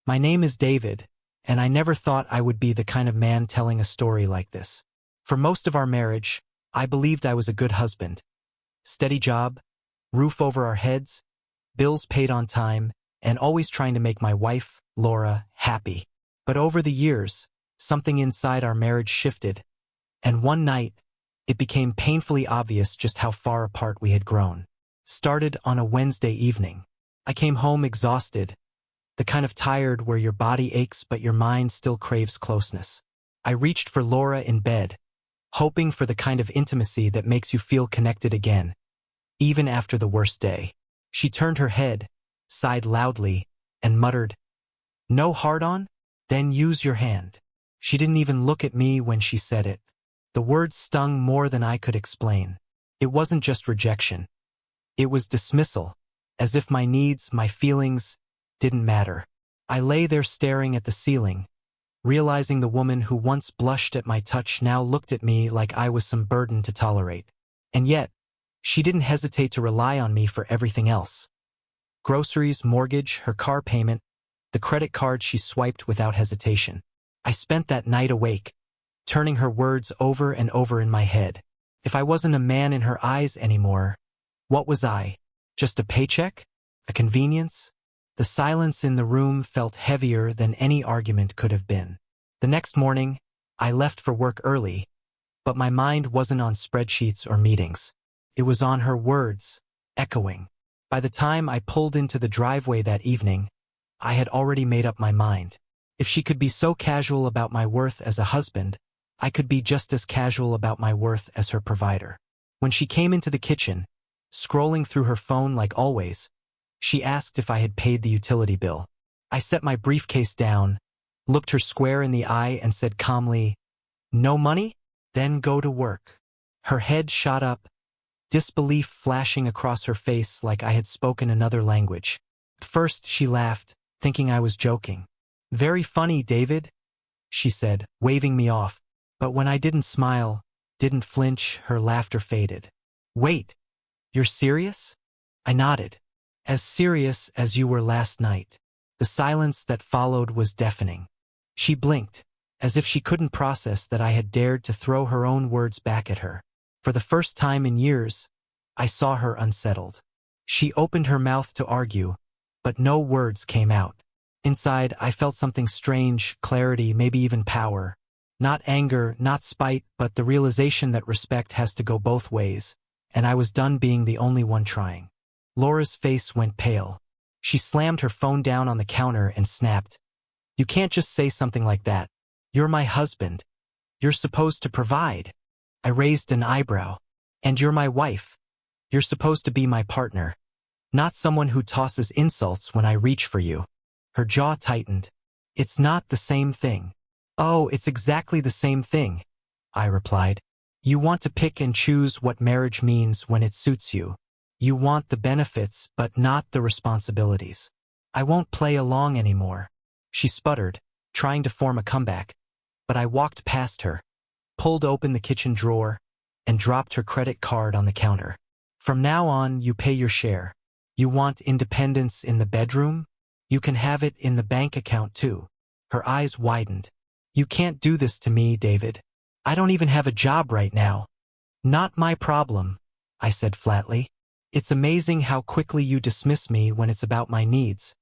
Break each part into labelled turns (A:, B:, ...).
A: My name is David, and I never thought I would be the kind of man telling a story like this. For most of our marriage, I believed I was a good husband. Steady job, roof over our heads, bills paid on time, and always trying to make my wife, Laura, happy. But over the years, something inside our marriage shifted, and one night, it became painfully obvious just how far apart we had grown. Started on a Wednesday evening. I came home exhausted, the kind of tired where your body aches but your mind still craves closeness. I reached for Laura in bed, hoping for the kind of intimacy that makes you feel connected again, even after the worst day. She turned her head, sighed loudly, and muttered, "No hard-on? Then use your hand." She didn't even look at me when she said it. The words stung more than I could explain. It wasn't just rejection. It was dismissal, as if my needs, my feelings, didn't matter. I lay there staring at the ceiling, realizing the woman who once blushed at my touch now looked at me like I was some burden to tolerate. And yet, she didn't hesitate to rely on me for everything else. Groceries, mortgage, her car payment, the credit card she swiped without hesitation. I spent that night awake, turning her words over and over in my head. If I wasn't a man in her eyes anymore, what was I? Just a paycheck? A convenience? The silence in the room felt heavier than any argument could have been. The next morning, I left for work early, but my mind wasn't on spreadsheets or meetings. It was on her words, echoing. By the time I pulled into the driveway that evening, I had already made up my mind. If she could be so casual about my worth as a husband, I could be just as casual about my worth as her provider. When she came into the kitchen, scrolling through her phone like always, she asked if I had paid the utility bill. I set my briefcase down, looked her square in the eye and said calmly, "No money? Then go to work." Her head shot up, disbelief flashing across her face like I had spoken another language. At first she laughed, thinking I was joking. "Very funny, David," she said, waving me off. But when I didn't smile, didn't flinch, her laughter faded. "Wait, you're serious?" I nodded. "As serious as you were last night." The silence that followed was deafening. She blinked, as if she couldn't process that I had dared to throw her own words back at her. For the first time in years, I saw her unsettled. She opened her mouth to argue, but no words came out. Inside, I felt something strange, clarity, maybe even power. Not anger, not spite, but the realization that respect has to go both ways, and I was done being the only one trying. Laura's face went pale. She slammed her phone down on the counter and snapped, "You can't just say something like that. You're my husband. You're supposed to provide." I raised an eyebrow. "And you're my wife. You're supposed to be my partner, not someone who tosses insults when I reach for you." Her jaw tightened. "It's not the same thing." "Oh, it's exactly the same thing," I replied. "You want to pick and choose what marriage means when it suits you. You want the benefits, but not the responsibilities. I won't play along anymore." She sputtered, trying to form a comeback, but I walked past her, pulled open the kitchen drawer, and dropped her credit card on the counter. "From now on, you pay your share. You want independence in the bedroom? You can have it in the bank account too." Her eyes widened. "You can't do this to me, David. I don't even have a job right now." "Not my problem," I said flatly. "It's amazing how quickly you dismiss me when it's about my needs,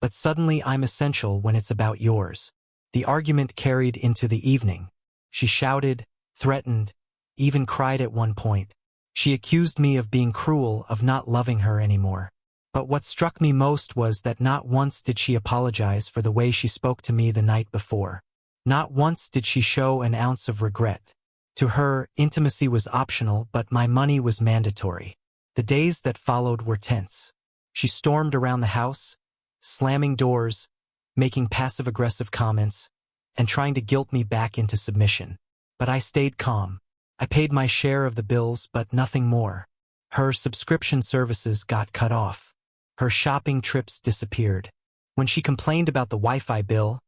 A: but suddenly I'm essential when it's about yours." The argument carried into the evening. She shouted, threatened, even cried at one point. She accused me of being cruel, of not loving her anymore. But what struck me most was that not once did she apologize for the way she spoke to me the night before. Not once did she show an ounce of regret. To her, intimacy was optional, but my money was mandatory. The days that followed were tense. She stormed around the house, slamming doors, making passive-aggressive comments, and trying to guilt me back into submission. But I stayed calm. I paid my share of the bills, but nothing more. Her subscription services got cut off. Her shopping trips disappeared. When she complained about the Wi-Fi bill,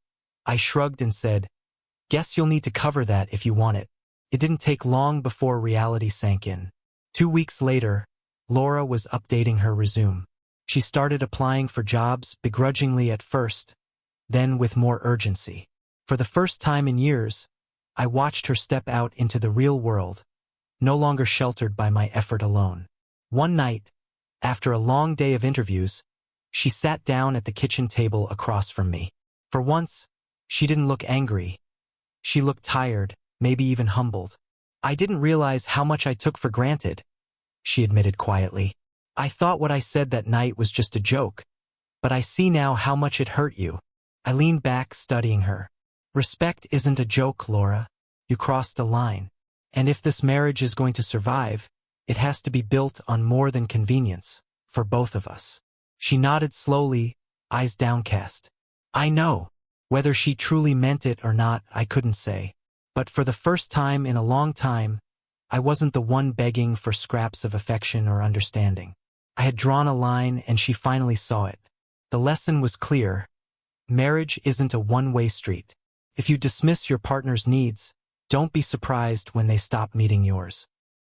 A: I shrugged and said, "Guess you'll need to cover that if you want it." It didn't take long before reality sank in. 2 weeks later, Laura was updating her resume. She started applying for jobs, begrudgingly at first, then with more urgency. For the first time in years, I watched her step out into the real world, no longer sheltered by my effort alone. One night, after a long day of interviews, she sat down at the kitchen table across from me. For once, she didn't look angry. She looked tired, maybe even humbled. "I didn't realize how much I took for granted," she admitted quietly. "I thought what I said that night was just a joke, but I see now how much it hurt you." I leaned back, studying her. "Respect isn't a joke, Laura. You crossed a line. And if this marriage is going to survive, it has to be built on more than convenience, for both of us." She nodded slowly, eyes downcast. I know. Whether she truly meant it or not, I couldn't say. But for the first time in a long time, I wasn't the one begging for scraps of affection or understanding. I had drawn a line, and she finally saw it. The lesson was clear. Marriage isn't a one-way street. If you dismiss your partner's needs, don't be surprised when they stop meeting yours.